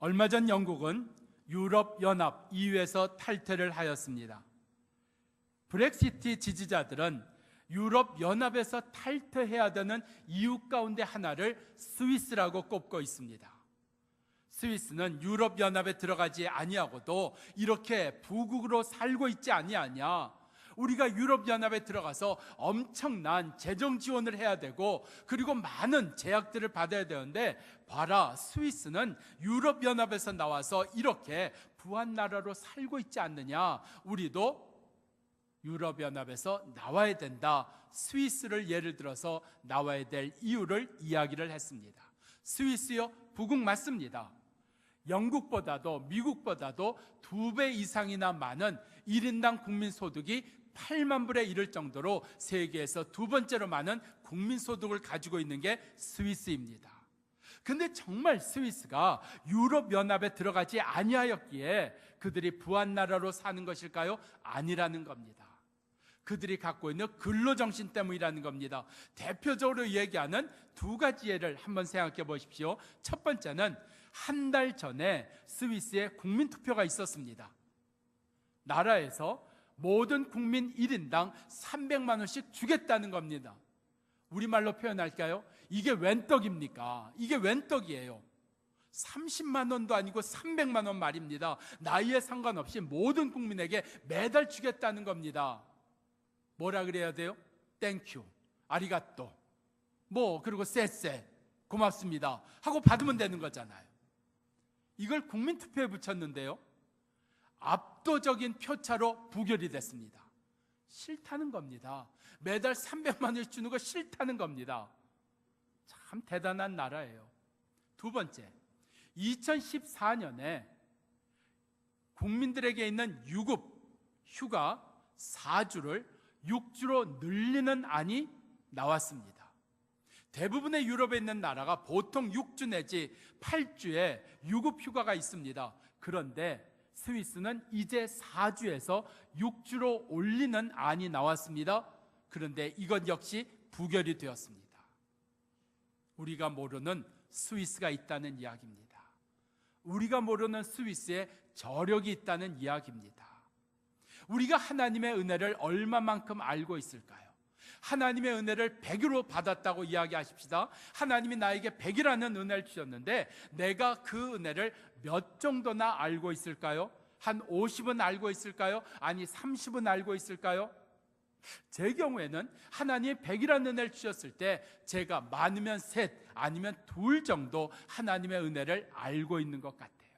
얼마 전 영국은 유럽연합 EU에서 탈퇴를 하였습니다. 브렉시트 지지자들은 유럽연합에서 탈퇴해야 되는 이유 가운데 하나를 스위스라고 꼽고 있습니다. 스위스는 유럽연합에 들어가지 아니하고도 이렇게 부국으로 살고 있지 아니하냐, 우리가 유럽연합에 들어가서 엄청난 재정 지원을 해야 되고 그리고 많은 제약들을 받아야 되는데, 봐라, 스위스는 유럽연합에서 나와서 이렇게 부한 나라로 살고 있지 않느냐, 우리도 유럽연합에서 나와야 된다. 스위스를 예를 들어서 나와야 될 이유를 이야기를 했습니다. 스위스요, 부국 맞습니다. 영국보다도 미국보다도 2배 이상이나 많은 1인당 국민소득이 8만 불에 이를 정도로 세계에서 두 번째로 많은 국민소득을 가지고 있는 게 스위스입니다. 근데 정말 스위스가 유럽연합에 들어가지 아니하였기에 그들이 부한 나라로 사는 것일까요? 아니라는 겁니다. 그들이 갖고 있는 근로정신 때문이라는 겁니다. 대표적으로 얘기하는 두 가지 예를 한번 생각해 보십시오. 첫 번째는 한 달 전에 스위스에 국민투표가 있었습니다. 나라에서 모든 국민 1인당 300만 원씩 주겠다는 겁니다. 우리말로 표현할까요? 이게 웬 떡입니까? 이게 웬 떡이에요? 30만 원도 아니고 300만 원 말입니다. 나이에 상관없이 모든 국민에게 매달 주겠다는 겁니다. 뭐라 그래야 돼요? 땡큐, 아리가또, 그리고 쎄쎄, 고맙습니다 하고 받으면 되는 거잖아요. 이걸 국민투표에 붙였는데요, 압도적인 표차로 부결이 됐습니다. 싫다는 겁니다. 매달 300만 원씩 주는 거 싫다는 겁니다. 참 대단한 나라예요. 두 번째, 2014년에 국민들에게 있는 유급 휴가 4주를 6주로 늘리는 안이 나왔습니다. 대부분의 유럽에 있는 나라가 보통 6주 내지 8주의 유급 휴가가 있습니다. 그런데 스위스는 이제 4주에서 6주로 올리는 안이 나왔습니다. 그런데 이것 역시 부결이 되었습니다. 우리가 모르는 스위스가 있다는 이야기입니다. 우리가 모르는 스위스에 저력이 있다는 이야기입니다. 우리가 하나님의 은혜를 얼마만큼 알고 있을까요? 하나님의 은혜를 100으로 받았다고 이야기하십시다. 하나님이 나에게 100이라는 은혜를 주셨는데 내가 그 은혜를 몇 정도나 알고 있을까요? 한 50은 알고 있을까요? 아니 30은 알고 있을까요? 제 경우에는 하나님이 100이라는 은혜를 주셨을 때 제가 많으면 셋 아니면 둘 정도 하나님의 은혜를 알고 있는 것 같아요.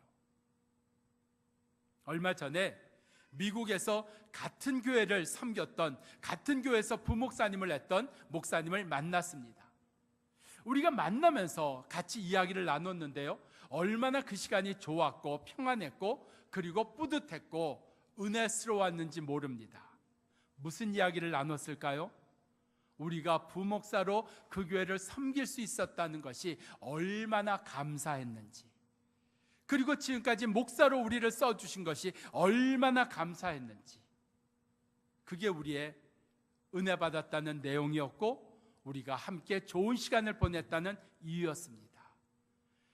얼마 전에 미국에서 같은 교회를 섬겼던, 같은 교회에서 부목사님을 했던 목사님을 만났습니다. 우리가 만나면서 같이 이야기를 나눴는데요, 얼마나 그 시간이 좋았고 평안했고 그리고 뿌듯했고 은혜스러웠는지 모릅니다. 무슨 이야기를 나눴을까요? 우리가 부목사로 그 교회를 섬길 수 있었다는 것이 얼마나 감사했는지, 그리고 지금까지 목사로 우리를 써주신 것이 얼마나 감사했는지, 그게 우리의 은혜 받았다는 내용이었고 우리가 함께 좋은 시간을 보냈다는 이유였습니다.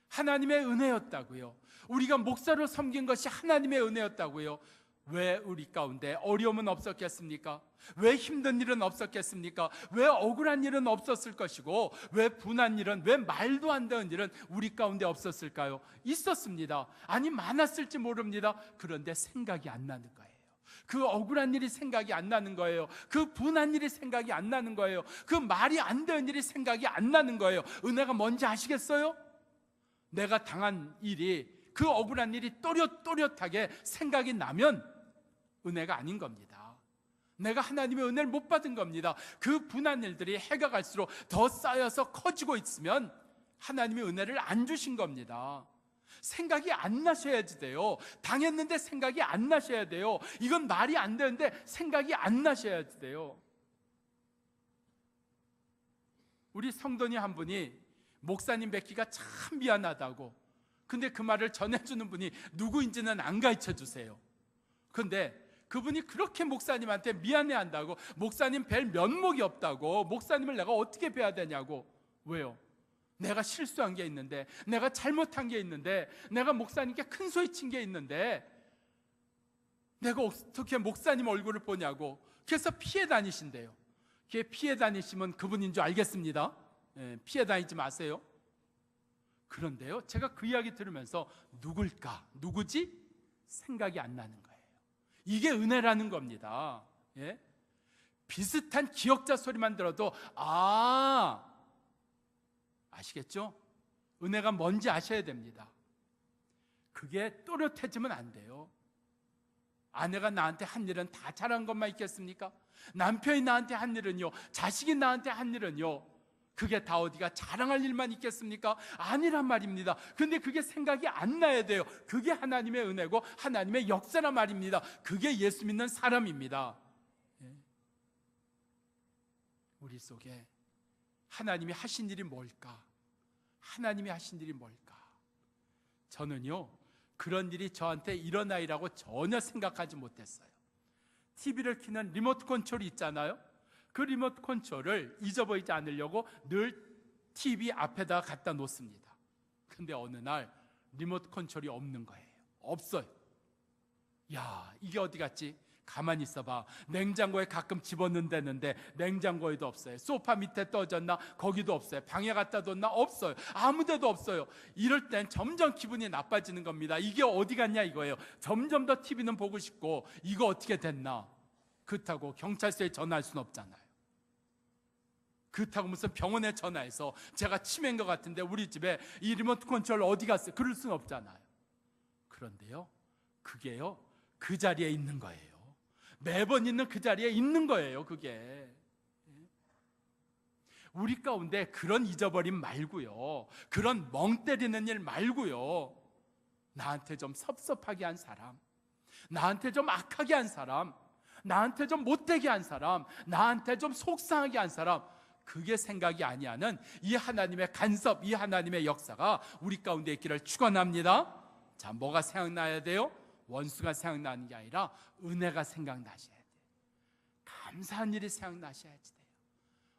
하나님의 은혜였다고요. 우리가 목사로 섬긴 것이 하나님의 은혜였다고요. 왜 우리 가운데 어려움은 없었겠습니까? 왜 힘든 일은 없었겠습니까? 왜 억울한 일은 없었을 것이고 왜 분한 일은, 왜 말도 안 되는 일은 우리 가운데 없었을까요? 있었습니다. 아니 많았을지 모릅니다. 그런데 생각이 안 나는 거예요. 그 억울한 일이 생각이 안 나는 거예요. 그 분한 일이 생각이 안 나는 거예요. 그 말이 안 되는 일이 생각이 안 나는 거예요. 은혜가 뭔지 아시겠어요? 내가 당한 일이, 그 억울한 일이 또렷또렷하게 생각이 나면 은혜가 아닌 겁니다. 내가 하나님의 은혜를 못 받은 겁니다. 그 분한 일들이 해가 갈수록 더 쌓여서 커지고 있으면 하나님의 은혜를 안 주신 겁니다. 생각이 안 나셔야지 돼요. 당했는데 생각이 안 나셔야 돼요. 이건 말이 안 되는데 생각이 안 나셔야 돼요. 우리 성도님 한 분이 목사님 뵙기가 참 미안하다고, 근데 그 말을 전해주는 분이 누구인지는 안 가르쳐 주세요. 근데 그분이 그렇게 목사님한테 미안해한다고, 목사님 뵐 면목이 없다고, 목사님을 내가 어떻게 뵈야 되냐고. 왜요? 내가 실수한 게 있는데, 내가 잘못한 게 있는데, 내가 목사님께 큰 소리 친 게 있는데 내가 어떻게 목사님 얼굴을 보냐고. 그래서 피해 다니신대요. 그게 피해 다니시면 그분인 줄 알겠습니다. 피해 다니지 마세요. 그런데요, 제가 그 이야기 들으면서 누굴까? 누구지? 생각이 안 나는 거예요. 이게 은혜라는 겁니다. 예? 비슷한 기억자 소리만 들어도 아시겠죠? 은혜가 뭔지 아셔야 됩니다. 그게 또렷해지면 안 돼요. 아내가 나한테 한 일은 다 잘한 것만 있겠습니까? 남편이 나한테 한 일은요, 자식이 나한테 한 일은요, 그게 다 어디가 자랑할 일만 있겠습니까? 아니란 말입니다. 근데 그게 생각이 안 나야 돼요. 그게 하나님의 은혜고 하나님의 역사란 말입니다. 그게 예수 믿는 사람입니다. 우리 속에 하나님이 하신 일이 뭘까? 하나님이 하신 일이 뭘까? 저는요, 그런 일이 저한테 일어나리라고 전혀 생각하지 못했어요. TV를 켜는 리모트 컨트롤이 있잖아요. 그 리모트 컨트롤을 잊어버리지 않으려고 늘 TV 앞에다 갖다 놓습니다. 근데 어느 날 리모트 컨트롤이 없는 거예요. 없어요. 야, 이게 어디 갔지? 가만히 있어봐. 냉장고에 가끔 집어넣는다는데 냉장고에도 없어요. 소파 밑에 떠졌나? 거기도 없어요. 방에 갖다 뒀나? 없어요. 아무 데도 없어요. 이럴 땐 점점 기분이 나빠지는 겁니다. 이게 어디 갔냐 이거예요. 점점 더 TV는 보고 싶고, 이거 어떻게 됐나? 그렇다고 경찰서에 전화할 수는 없잖아요. 그렇다고 무슨 병원에 전화해서 제가 치매인 것 같은데 우리 집에 이 리모트 컨트롤 어디 갔어요? 그럴 수는 없잖아요. 그런데요, 그게요, 그 자리에 있는 거예요. 매번 있는 그 자리에 있는 거예요. 그게 우리 가운데 그런 잊어버림 말고요, 그런 멍 때리는 일 말고요, 나한테 좀 섭섭하게 한 사람, 나한테 좀 악하게 한 사람, 나한테 좀 못되게 한 사람, 나한테 좀 속상하게 한 사람, 그게 생각이 아니하는 이 하나님의 간섭, 이 하나님의 역사가 우리 가운데 있기를 축원합니다. 자, 뭐가 생각나야 돼요? 원수가 생각나는 게 아니라 은혜가 생각나셔야 돼요. 감사한 일이 생각나셔야지 돼요.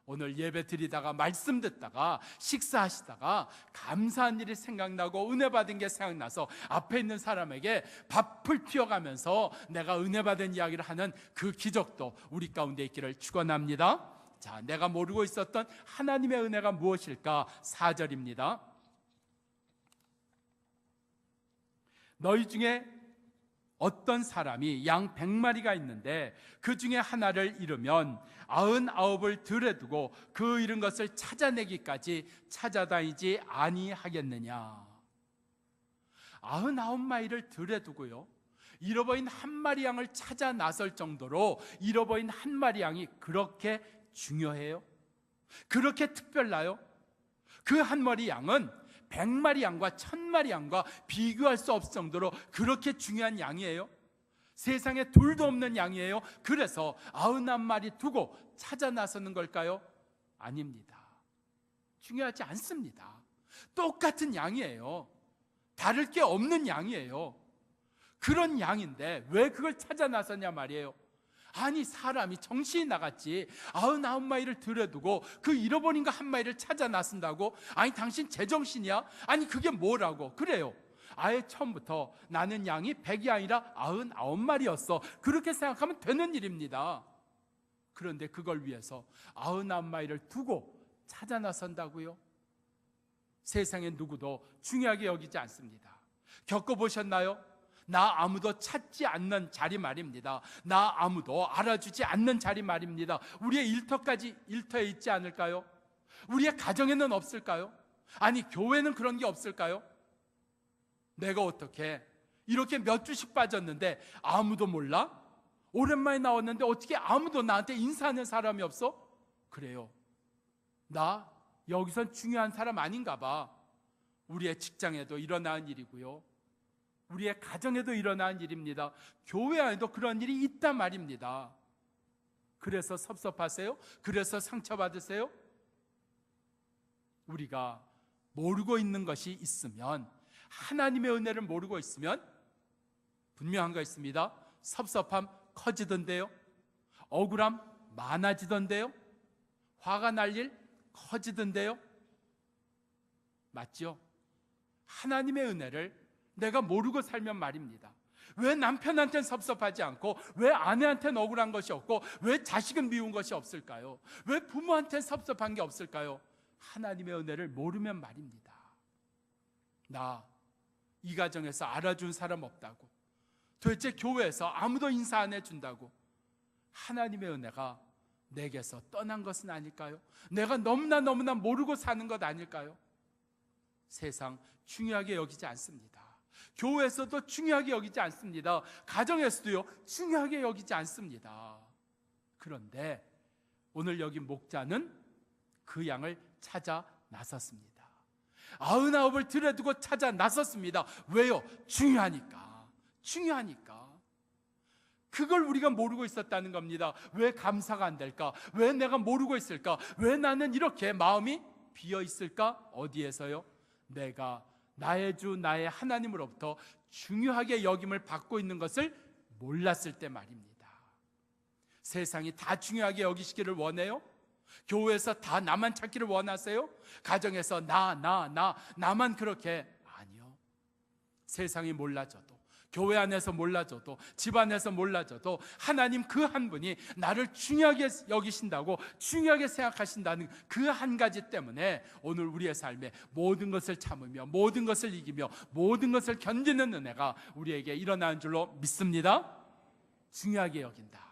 오늘 예배 드리다가, 말씀 듣다가, 식사하시다가 감사한 일이 생각나고 은혜 받은 게 생각나서 앞에 있는 사람에게 밥풀 튀어가면서 내가 은혜 받은 이야기를 하는 그 기적도 우리 가운데 있기를 축원합니다. 자, 내가 모르고 있었던 하나님의 은혜가 무엇일까? 4절입니다. 너희 중에 어떤 사람이 양 100마리가 있는데 그 중에 하나를 잃으면 99을 들에 두고 그 잃은 것을 찾아내기까지 찾아다니지 아니하겠느냐. 99마리를 들에 두고요, 잃어버린 한 마리 양을 찾아 나설 정도로 잃어버린 한 마리 양이 그렇게 중요해요? 그렇게 특별나요? 그 한 마리 양은 100마리 양과 1000마리 양과 비교할 수 없을 정도로 그렇게 중요한 양이에요. 세상에 둘도 없는 양이에요. 그래서 99마리 두고 찾아 나서는 걸까요? 아닙니다. 중요하지 않습니다. 똑같은 양이에요. 다를 게 없는 양이에요. 그런 양인데 왜 그걸 찾아 나서냐 말이에요. 아니, 사람이 정신이 나갔지. 99마리를 들여두고 그 잃어버린 거 한 마리를 찾아 나선다고? 아니, 당신 제정신이야? 아니, 그게 뭐라고? 그래요. 아예 처음부터 나는 양이 100이 아니라 99마리였어. 그렇게 생각하면 되는 일입니다. 그런데 그걸 위해서 99마리를 두고 찾아 나선다고요? 세상에 누구도 중요하게 여기지 않습니다. 겪어보셨나요? 나 아무도 찾지 않는 자리 말입니다. 나 아무도 알아주지 않는 자리 말입니다. 우리의 일터에 있지 않을까요? 우리의 가정에는 없을까요? 아니, 교회는 그런 게 없을까요? 내가 어떻게 이렇게 몇 주씩 빠졌는데 아무도 몰라? 오랜만에 나왔는데 어떻게 아무도 나한테 인사하는 사람이 없어? 그래요. 나 여기선 중요한 사람 아닌가 봐. 우리의 직장에도 일어나는 일이고요, 우리의 가정에도 일어나는 일입니다. 교회 안에도 그런 일이 있단 말입니다. 그래서 섭섭하세요? 그래서 상처받으세요? 우리가 모르고 있는 것이 있으면, 하나님의 은혜를 모르고 있으면 분명한 거 있습니다. 섭섭함 커지던데요, 억울함 많아지던데요, 화가 날 일 커지던데요. 맞죠? 하나님의 은혜를 내가 모르고 살면 말입니다. 왜 남편한테는 섭섭하지 않고, 왜 아내한테는 억울한 것이 없고, 왜 자식은 미운 것이 없을까요? 왜 부모한테는 섭섭한 게 없을까요? 하나님의 은혜를 모르면 말입니다. 나 이 가정에서 알아준 사람 없다고, 도대체 교회에서 아무도 인사 안 해준다고, 하나님의 은혜가 내게서 떠난 것은 아닐까요? 내가 너무나 모르고 사는 것 아닐까요? 세상 중요하게 여기지 않습니다. 교회에서도 중요하게 여기지 않습니다. 가정에서도요, 중요하게 여기지 않습니다. 그런데 오늘 여기 목자는 그 양을 찾아 나섰습니다. 99을 들여두고 찾아 나섰습니다. 왜요? 중요하니까. 그걸 우리가 모르고 있었다는 겁니다. 왜 감사가 안 될까? 왜 내가 모르고 있을까? 왜 나는 이렇게 마음이 비어 있을까? 어디에서요? 내가 나의 주 나의 하나님으로부터 중요하게 여김을 받고 있는 것을 몰랐을 때 말입니다. 세상이 다 중요하게 여기시기를 원해요? 교회에서 다 나만 찾기를 원하세요? 가정에서 나만 그렇게? 아니요. 세상이 몰라져도, 교회 안에서 몰라져도, 집 안에서 몰라져도 하나님 그 한 분이 나를 중요하게 여기신다고, 중요하게 생각하신다는 그 한 가지 때문에 오늘 우리의 삶에 모든 것을 참으며, 모든 것을 이기며, 모든 것을 견디는 은혜가 우리에게 일어나는 줄로 믿습니다. 중요하게 여긴다.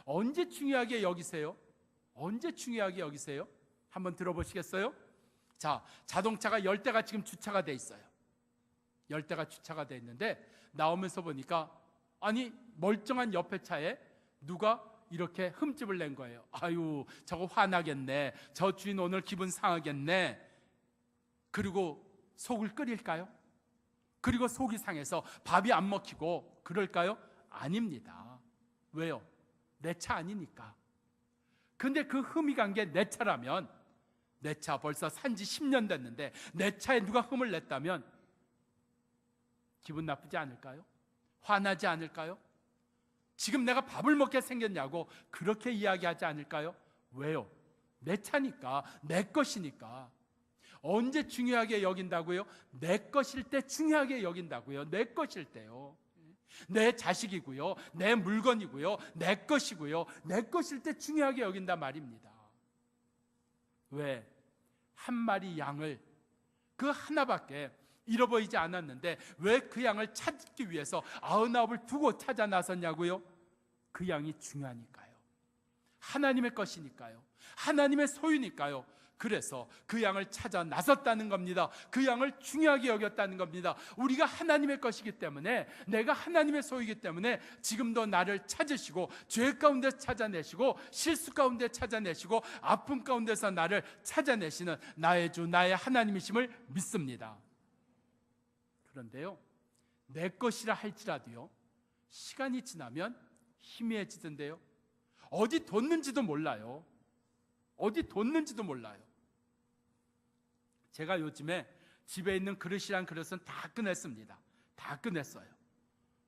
언제 중요하게 여기세요? 언제 중요하게 여기세요? 한번 들어보시겠어요? 자, 자동차가 10대가 지금 주차가 돼 있어요. 10대가 주차가 돼 있는데 나오면서 보니까, 아니, 멀쩡한 옆에 차에 누가 이렇게 흠집을 낸 거예요. 아유, 저거 화나겠네. 저 주인 오늘 기분 상하겠네. 그리고 속을 끓일까요? 그리고 속이 상해서 밥이 안 먹히고 그럴까요? 아닙니다. 왜요? 내 차 아니니까. 근데 그 흠이 간 게 내 차라면, 내 차 벌써 산지 10년 됐는데 내 차에 누가 흠을 냈다면 기분 나쁘지 않을까요? 화나지 않을까요? 지금 내가 밥을 먹게 생겼냐고 그렇게 이야기하지 않을까요? 왜요? 내 차니까, 내 것이니까. 언제 중요하게 여긴다고요? 내 것일 때 중요하게 여긴다고요. 내 것일 때요. 내 자식이고요, 내 물건이고요, 내 것이고요, 내 것일 때 중요하게 여긴단 말입니다. 왜? 한 마리 양을, 그 하나밖에 잃어버리지 않았는데 왜 그 양을 찾기 위해서 99을 두고 찾아 나섰냐고요? 그 양이 중요하니까요. 하나님의 것이니까요. 하나님의 소유니까요. 그래서 그 양을 찾아 나섰다는 겁니다. 그 양을 중요하게 여겼다는 겁니다. 우리가 하나님의 것이기 때문에, 내가 하나님의 소유이기 때문에 지금도 나를 찾으시고, 죄 가운데 찾아내시고, 실수 가운데 찾아내시고, 아픔 가운데서 나를 찾아내시는 나의 주 나의 하나님이심을 믿습니다. 그런데요, 내 것이라 할지라도요, 시간이 지나면 희미해지던데요. 어디 뒀는지도 몰라요. 제가 요즘에 집에 있는 그릇이란 그릇은 다 꺼냈습니다. 다 꺼냈어요.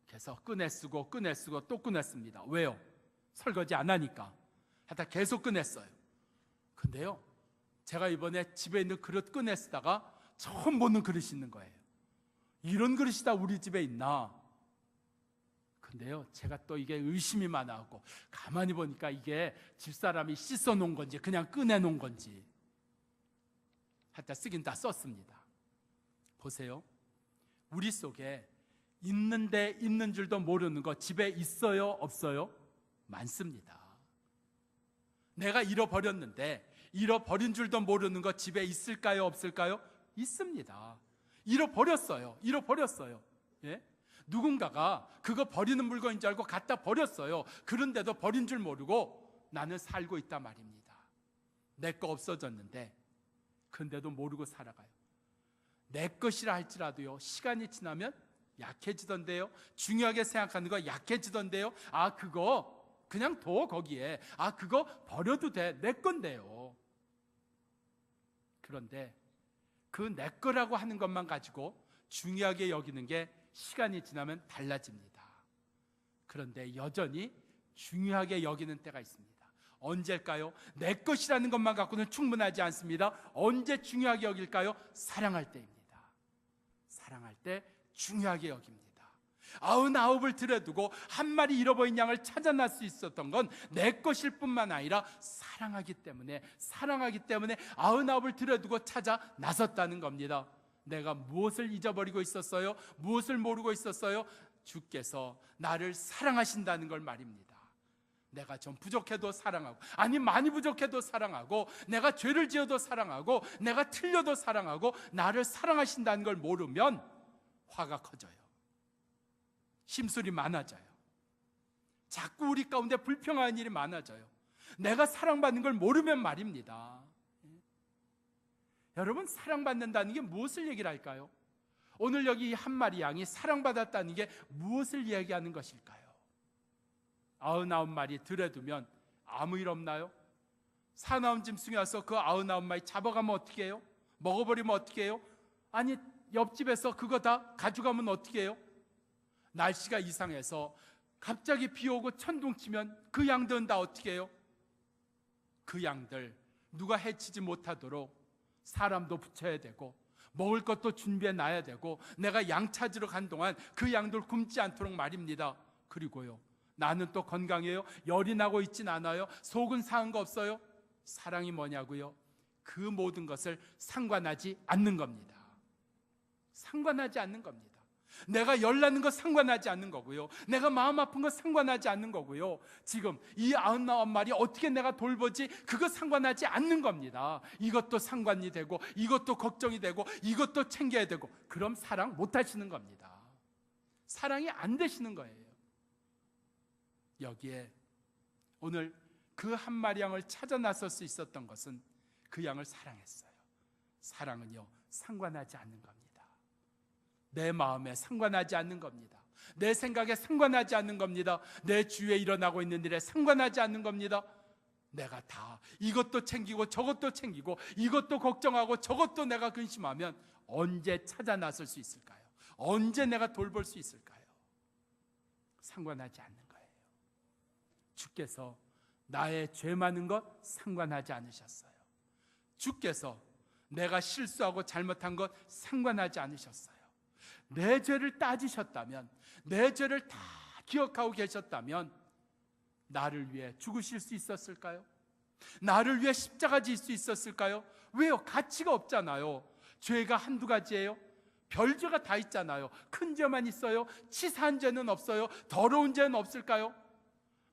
그래서 꺼내 쓰고 또 꺼냈습니다. 왜요? 설거지 안 하니까. 하여튼 계속 꺼냈어요. 근데요, 제가 이번에 집에 있는 그릇 꺼내 쓰다가 처음 보는 그릇이 있는 거예요. 이런 그릇이 다 우리 집에 있나? 근데요, 제가 또 이게 의심이 많아갖고 가만히 보니까 이게 집사람이 씻어 놓은 건지 그냥 꺼내 놓은 건지 하여튼 쓰긴 다 썼습니다. 보세요, 우리 속에 있는데 있는 줄도 모르는 거 집에 있어요, 없어요? 많습니다. 내가 잃어버렸는데 잃어버린 줄도 모르는 거 집에 있을까요, 없을까요? 있습니다. 잃어버렸어요. 예? 누군가가 그거 버리는 물건인 줄 알고 갖다 버렸어요. 그런데도 버린 줄 모르고 나는 살고 있단 말입니다. 내 거 없어졌는데 근데도 모르고 살아가요. 내 것이라 할지라도요, 시간이 지나면 약해지던데요. 중요하게 생각하는 거 약해지던데요. 아, 그거 그냥 둬 거기에. 아, 그거 버려도 돼. 내 건데요. 그런데 그 내 거라고 하는 것만 가지고 중요하게 여기는 게 시간이 지나면 달라집니다. 그런데 여전히 중요하게 여기는 때가 있습니다. 언제일까요? 내 것이라는 것만 갖고는 충분하지 않습니다. 언제 중요하게 여길까요? 사랑할 때입니다. 사랑할 때 중요하게 여깁니다. 99을 들여두고 한 마리 잃어버린 양을 찾아낼 수 있었던 건 내 것일 뿐만 아니라 사랑하기 때문에 99을 들여두고 찾아 나섰다는 겁니다. 내가 무엇을 잊어버리고 있었어요? 무엇을 모르고 있었어요? 주께서 나를 사랑하신다는 걸 말입니다. 내가 좀 부족해도 사랑하고, 아니 많이 부족해도 사랑하고, 내가 죄를 지어도 사랑하고, 내가 틀려도 사랑하고, 나를 사랑하신다는 걸 모르면 화가 커져요. 심술이 많아져요. 자꾸 우리 가운데 불평하는 일이 많아져요. 내가 사랑받는 걸 모르면 말입니다. 여러분, 사랑받는다는 게 무엇을 얘기를 할까요? 오늘 여기 한 마리 양이 사랑받았다는 게 무엇을 이야기하는 것일까요? 99마리 들여두면 아무 일 없나요? 사나운 짐승이 와서 그 99마리 잡아가면 어떻게 해요? 먹어버리면 어떻게 해요? 아니 옆집에서 그거 다 가져가면 어떻게 해요? 날씨가 이상해서 갑자기 비 오고 천둥치면 그 양들은 다 어떻게 해요? 그 양들 누가 해치지 못하도록 사람도 붙여야 되고 먹을 것도 준비해 놔야 되고 내가 양 찾으러 간 동안 그 양들 굶지 않도록 말입니다. 그리고요, 나는 또 건강해요? 열이 나고 있진 않아요? 속은 상한 거 없어요? 사랑이 뭐냐고요? 그 모든 것을 상관하지 않는 겁니다. 상관하지 않는 겁니다. 내가 열나는 거 상관하지 않는 거고요, 내가 마음 아픈 거 상관하지 않는 거고요, 지금 이 99마리 어떻게 내가 돌보지, 그거 상관하지 않는 겁니다. 이것도 상관이 되고 이것도 걱정이 되고 이것도 챙겨야 되고, 그럼 사랑 못 하시는 겁니다. 사랑이 안 되시는 거예요. 여기에 오늘 그 한 마리 양을 찾아 나설 수 있었던 것은 그 양을 사랑했어요. 사랑은요, 상관하지 않는 겁니다. 내 마음에 상관하지 않는 겁니다. 내 생각에 상관하지 않는 겁니다. 내 주위에 일어나고 있는 일에 상관하지 않는 겁니다. 내가 다 이것도 챙기고 저것도 챙기고 이것도 걱정하고 저것도 내가 근심하면 언제 찾아 나설 수 있을까요? 언제 내가 돌볼 수 있을까요? 상관하지 않는 거예요. 주께서 나의 죄 많은 것 상관하지 않으셨어요. 주께서 내가 실수하고 잘못한 것 상관하지 않으셨어요. 내 죄를 따지셨다면, 내 죄를 다 기억하고 계셨다면 나를 위해 죽으실 수 있었을까요? 나를 위해 십자가 질 수 있었을까요? 왜요? 가치가 없잖아요. 죄가 한두 가지예요? 별죄가 다 있잖아요. 큰 죄만 있어요? 치사한 죄는 없어요? 더러운 죄는 없을까요?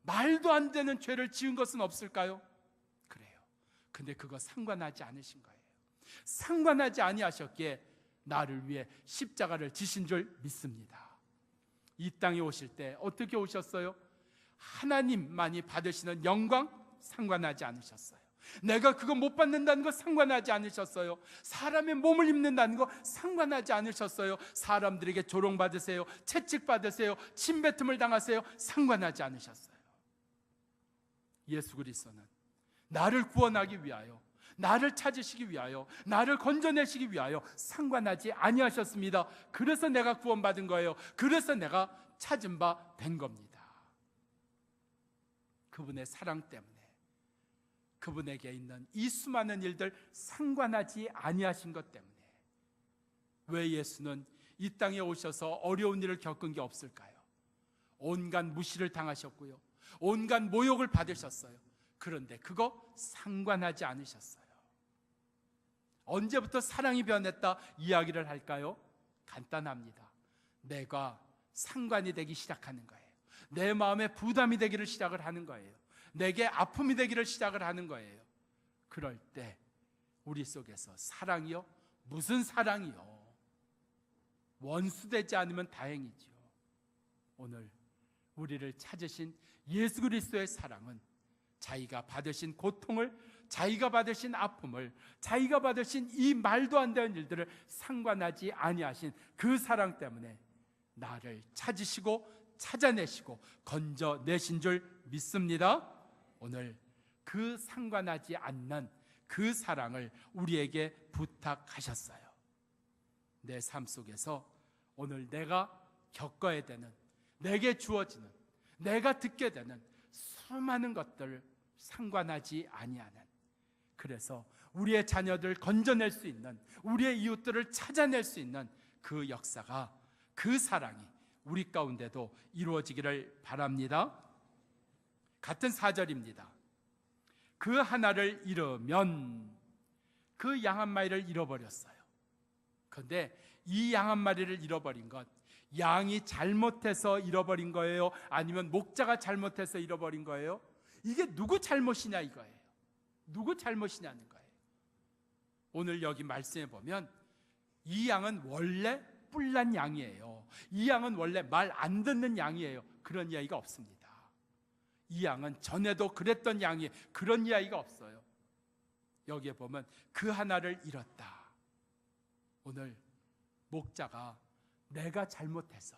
말도 안 되는 죄를 지은 것은 없을까요? 그래요. 근데 그거 상관하지 않으신 거예요. 상관하지 아니하셨기에 나를 위해 십자가를 지신 줄 믿습니다. 이 땅에 오실 때 어떻게 오셨어요? 하나님만이 받으시는 영광 상관하지 않으셨어요. 내가 그거 못 받는다는 거 상관하지 않으셨어요. 사람의 몸을 입는다는 거 상관하지 않으셨어요. 사람들에게 조롱받으세요, 채찍받으세요, 침뱉음을 당하세요, 상관하지 않으셨어요. 예수 그리스도는 나를 구원하기 위하여, 나를 찾으시기 위하여, 나를 건져내시기 위하여 상관하지 아니하셨습니다. 그래서 내가 구원받은 거예요. 그래서 내가 찾은 바 된 겁니다. 그분의 사랑 때문에, 그분에게 있는 이 수많은 일들 상관하지 아니하신 것 때문에 왜 예수는 이 땅에 오셔서 어려운 일을 겪은 게 없을까요? 온갖 무시를 당하셨고요, 온갖 모욕을 받으셨어요. 그런데 그거 상관하지 않으셨어요. 언제부터 사랑이 변했다 이야기를 할까요? 간단합니다. 내가 상관이 되기 시작하는 거예요. 내 마음에 부담이 되기를 시작을 하는 거예요. 내게 아픔이 되기를 시작을 하는 거예요. 그럴 때 우리 속에서 사랑이요? 무슨 사랑이요? 원수되지 않으면 다행이죠. 오늘 우리를 찾으신 예수 그리스도의 사랑은 자기가 받으신 고통을, 자기가 받으신 아픔을, 자기가 받으신 이 말도 안 되는 일들을 상관하지 아니하신 그 사랑 때문에 나를 찾으시고 찾아내시고 건져내신 줄 믿습니다. 오늘 그 상관하지 않는 그 사랑을 우리에게 부탁하셨어요. 내 삶 속에서 오늘 내가 겪어야 되는, 내게 주어지는, 내가 듣게 되는 수많은 것들 상관하지 아니하는, 그래서 우리의 자녀들 건져낼 수 있는, 우리의 이웃들을 찾아낼 수 있는 그 역사가, 그 사랑이 우리 가운데도 이루어지기를 바랍니다. 같은 4절입니다. 그 하나를 잃으면, 그 양 한 마리를 잃어버렸어요. 그런데 이 양 한 마리를 잃어버린 것, 양이 잘못해서 잃어버린 거예요? 아니면 목자가 잘못해서 잃어버린 거예요? 이게 누구 잘못이냐 이거예요. 누구 잘못이냐는 거예요. 오늘 여기 말씀해 보면 이 양은 원래 뿔난 양이에요. 이 양은 원래 말 안 듣는 양이에요. 그런 이야기가 없습니다. 이 양은 전에도 그랬던 양이에요. 그런 이야기가 없어요. 여기에 보면 그 하나를 잃었다. 오늘 목자가 내가 잘못해서,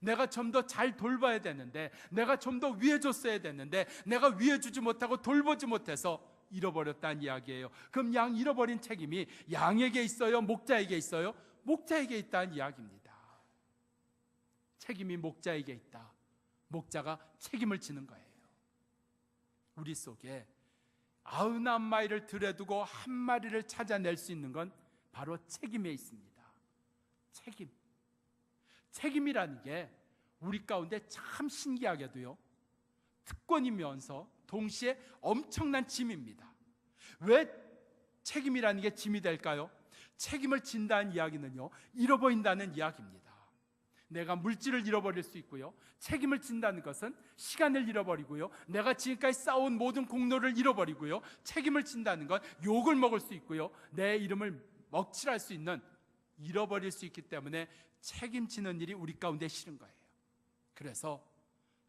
내가 좀 더 잘 돌봐야 되는데, 내가 좀 더 위해줬어야 되는데, 내가 위해주지 못하고 돌보지 못해서 잃어버렸다는 이야기예요. 그럼 양 잃어버린 책임이 양에게 있어요? 목자에게 있어요? 목자에게 있다는 이야기입니다. 책임이 목자에게 있다. 목자가 책임을 지는 거예요. 우리 속에 99마리를 들여두고 한 마리를 찾아낼 수 있는 건 바로 책임에 있습니다. 책임. 책임이라는 게 우리 가운데 참 신기하게도요, 특권이면서 동시에 엄청난 짐입니다. 왜 책임이라는 게 짐이 될까요? 책임을 진다는 이야기는요, 잃어버린다는 이야기입니다. 내가 물질을 잃어버릴 수 있고요, 책임을 진다는 것은 시간을 잃어버리고요, 내가 지금까지 쌓아온 모든 공로를 잃어버리고요, 책임을 진다는 건 욕을 먹을 수 있고요, 내 이름을 먹칠할 수 있는, 잃어버릴 수 있기 때문에 책임지는 일이 우리 가운데 싫은 거예요. 그래서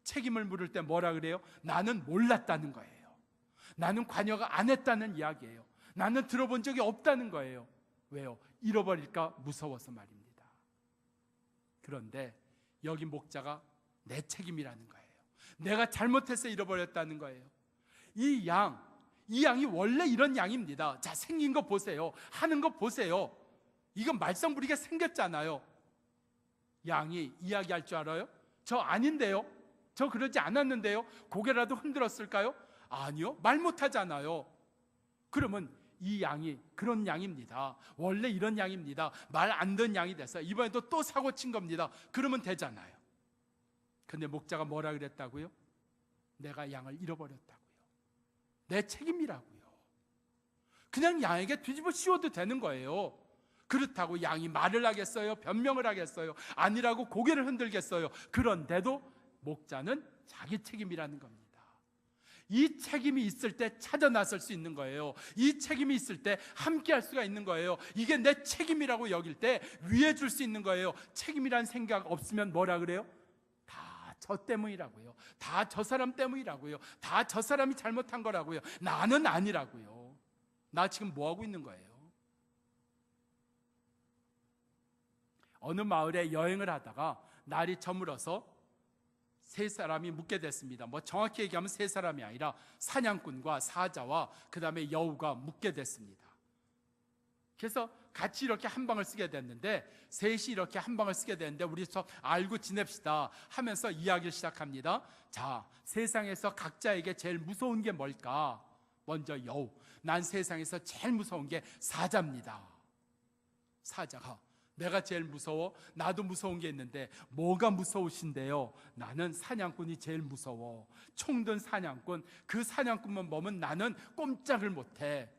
책임을 물을 때 뭐라 그래요? 나는 몰랐다는 거예요. 나는 관여가 안 했다는 이야기예요. 나는 들어본 적이 없다는 거예요. 왜요? 잃어버릴까 무서워서 말입니다. 그런데 여기 목자가 내 책임이라는 거예요. 내가 잘못해서 잃어버렸다는 거예요. 이 양이 원래 이런 양입니다. 자, 생긴 거 보세요. 하는 거 보세요. 이건 말썽 부리게 생겼잖아요. 양이 이야기할 줄 알아요? 저 아닌데요? 저 그러지 않았는데요? 고개라도 흔들었을까요? 아니요, 말 못하잖아요. 그러면 이 양이 그런 양입니다. 원래 이런 양입니다. 말 안 듣는 양이 돼서 이번에도 또 사고 친 겁니다. 그러면 되잖아요. 근데 목자가 뭐라 그랬다고요? 내가 양을 잃어버렸다고요. 내 책임이라고요. 그냥 양에게 뒤집어 씌워도 되는 거예요. 그렇다고 양이 말을 하겠어요? 변명을 하겠어요? 아니라고 고개를 흔들겠어요? 그런데도 목자는 자기 책임이라는 겁니다. 이 책임이 있을 때 찾아 나설 수 있는 거예요. 이 책임이 있을 때 함께 할 수가 있는 거예요. 이게 내 책임이라고 여길 때 위해 줄 수 있는 거예요. 책임이란 생각 없으면 뭐라 그래요? 다 저 때문이라고요. 다 저 사람 때문이라고요. 다 저 사람이 잘못한 거라고요. 나는 아니라고요. 나 지금 뭐 하고 있는 거예요? 어느 마을에 여행을 하다가 날이 저물어서 세 사람이 묵게 됐습니다. 뭐 정확히 얘기하면 세 사람이 아니라 사냥꾼과 사자와 그 다음에 여우가 묵게 됐습니다. 그래서 같이 이렇게 한 방을 쓰게 됐는데, 셋이 이렇게 한 방을 쓰게 됐는데 우리 서 알고 지냅시다 하면서 이야기를 시작합니다. 자, 세상에서 각자에게 제일 무서운 게 뭘까? 먼저 여우, 난 세상에서 제일 무서운 게 사자입니다. 사자가 내가 제일 무서워? 나도 무서운 게 있는데 뭐가 무서우신데요? 나는 사냥꾼이 제일 무서워. 총든 사냥꾼, 그 사냥꾼만 보면 나는 꼼짝을 못해.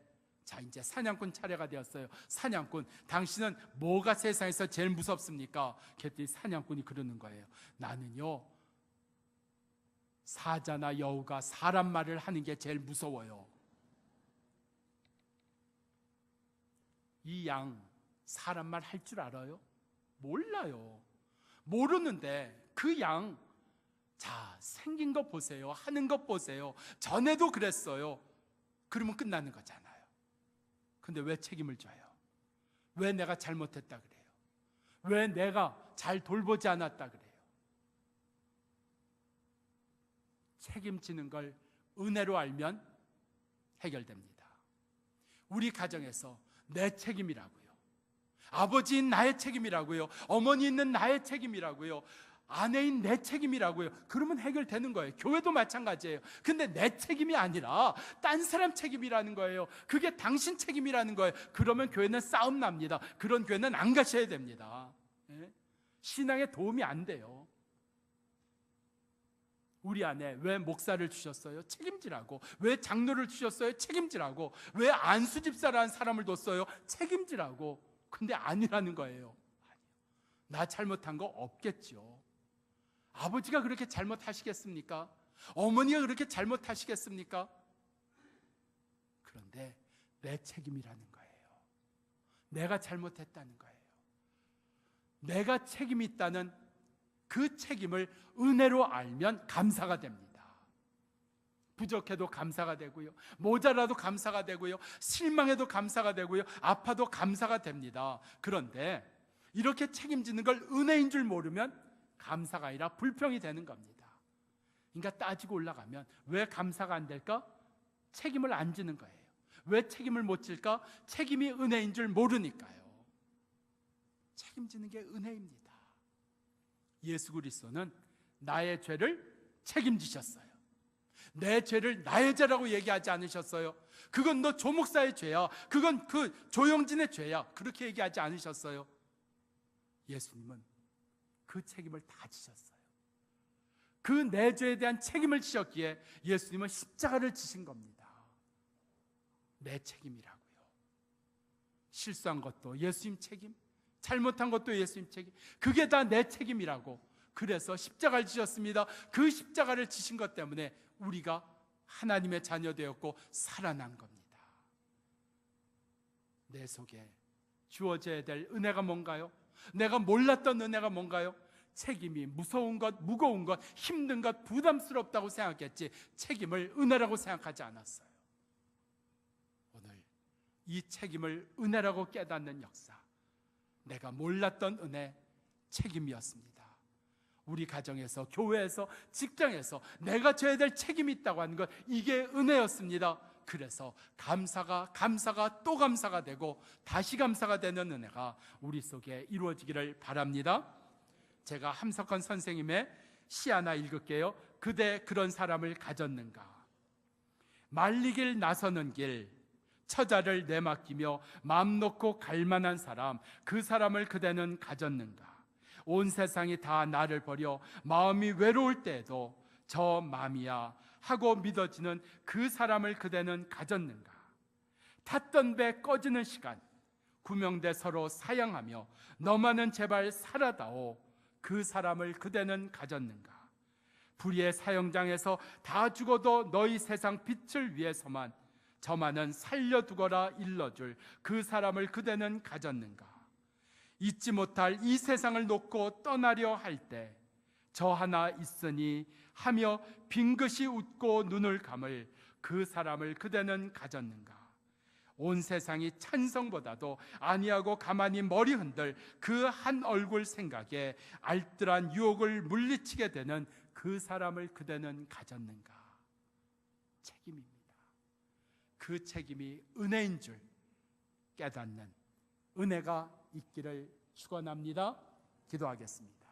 자, 이제 사냥꾼 차례가 되었어요. 사냥꾼, 당신은 뭐가 세상에서 제일 무섭습니까? 그랬더니 사냥꾼이 그러는 거예요. 나는요, 사자나 여우가 사람 말을 하는 게 제일 무서워요. 이 양 사람 말 할 줄 알아요? 몰라요. 모르는데 그 양, 자, 생긴 것 보세요. 하는 것 보세요. 전에도 그랬어요. 그러면 끝나는 거잖아요. 근데 왜 책임을 져요? 왜 내가 잘못했다 그래요? 왜 내가 잘 돌보지 않았다 그래요? 책임지는 걸 은혜로 알면 해결됩니다. 우리 가정에서 내 책임이라고요. 아버지인 나의 책임이라고요. 어머니 있는 나의 책임이라고요. 아내인 내 책임이라고요. 그러면 해결되는 거예요. 교회도 마찬가지예요. 근데 내 책임이 아니라 딴 사람 책임이라는 거예요. 그게 당신 책임이라는 거예요. 그러면 교회는 싸움 납니다. 그런 교회는 안 가셔야 됩니다. 예? 신앙에 도움이 안 돼요. 우리 안에 왜 목사를 주셨어요? 책임지라고. 왜 장로를 주셨어요? 책임지라고. 왜 안수집사라는 사람을 뒀어요? 책임지라고. 근데 아니라는 거예요. 나 잘못한 거 없겠죠. 아버지가 그렇게 잘못하시겠습니까? 어머니가 그렇게 잘못하시겠습니까? 그런데 내 책임이라는 거예요. 내가 잘못했다는 거예요. 내가 책임이 있다는 그 책임을 은혜로 알면 감사가 됩니다. 부족해도 감사가 되고요, 모자라도 감사가 되고요, 실망해도 감사가 되고요, 아파도 감사가 됩니다. 그런데 이렇게 책임지는 걸 은혜인 줄 모르면 감사가 아니라 불평이 되는 겁니다. 그러니까 따지고 올라가면 왜 감사가 안 될까? 책임을 안 지는 거예요. 왜 책임을 못 질까? 책임이 은혜인 줄 모르니까요. 책임지는 게 은혜입니다. 예수 그리스도는 나의 죄를 책임지셨어요. 내 죄를 나의 죄라고 얘기하지 않으셨어요. 그건 너 조목사의 죄야, 그건 그 조영진의 죄야, 그렇게 얘기하지 않으셨어요. 예수님은 그 책임을 다 지셨어요. 그 내 죄에 대한 책임을 지셨기에 예수님은 십자가를 지신 겁니다. 내 책임이라고요. 실수한 것도 예수님 책임, 잘못한 것도 예수님 책임, 그게 다 내 책임이라고. 그래서 십자가를 지셨습니다. 그 십자가를 지신 것 때문에 우리가 하나님의 자녀 되었고 살아난 겁니다. 내 속에 주어져야 될 은혜가 뭔가요? 내가 몰랐던 은혜가 뭔가요? 책임이 무서운 것, 무거운 것, 힘든 것, 부담스럽다고 생각했지 책임을 은혜라고 생각하지 않았어요. 오늘 이 책임을 은혜라고 깨닫는 역사, 내가 몰랐던 은혜, 책임이었습니다. 우리 가정에서, 교회에서, 직장에서 내가 져야 될 책임이 있다고 하는 것, 이게 은혜였습니다. 그래서 감사가 또 감사가 되고 다시 감사가 되는 은혜가 우리 속에 이루어지기를 바랍니다. 제가 함석헌 선생님의 시 하나 읽을게요. 그대 그런 사람을 가졌는가? 말리길 나서는 길, 처자를 내맡기며 마음 놓고 갈 만한 사람, 그 사람을 그대는 가졌는가? 온 세상이 다 나를 버려 마음이 외로울 때에도 저 마음이야 하고 믿어지는 그 사람을 그대는 가졌는가? 탔던 배 꺼지는 시간, 구명대 서로 사양하며 너만은 제발 살아다오, 그 사람을 그대는 가졌는가? 불의의 사형장에서 다 죽어도 너희 세상 빛을 위해서만 저만은 살려두거라 일러줄 그 사람을 그대는 가졌는가? 잊지 못할 이 세상을 놓고 떠나려 할 때 저 하나 있으니 하며 빙긋이 웃고 눈을 감을 그 사람을 그대는 가졌는가? 온 세상이 찬성보다도 아니하고 가만히 머리 흔들 그 한 얼굴 생각에 알뜰한 유혹을 물리치게 되는 그 사람을 그대는 가졌는가? 책임입니다. 그 책임이 은혜인 줄 깨닫는 은혜가 있기를 축원합니다. 기도하겠습니다.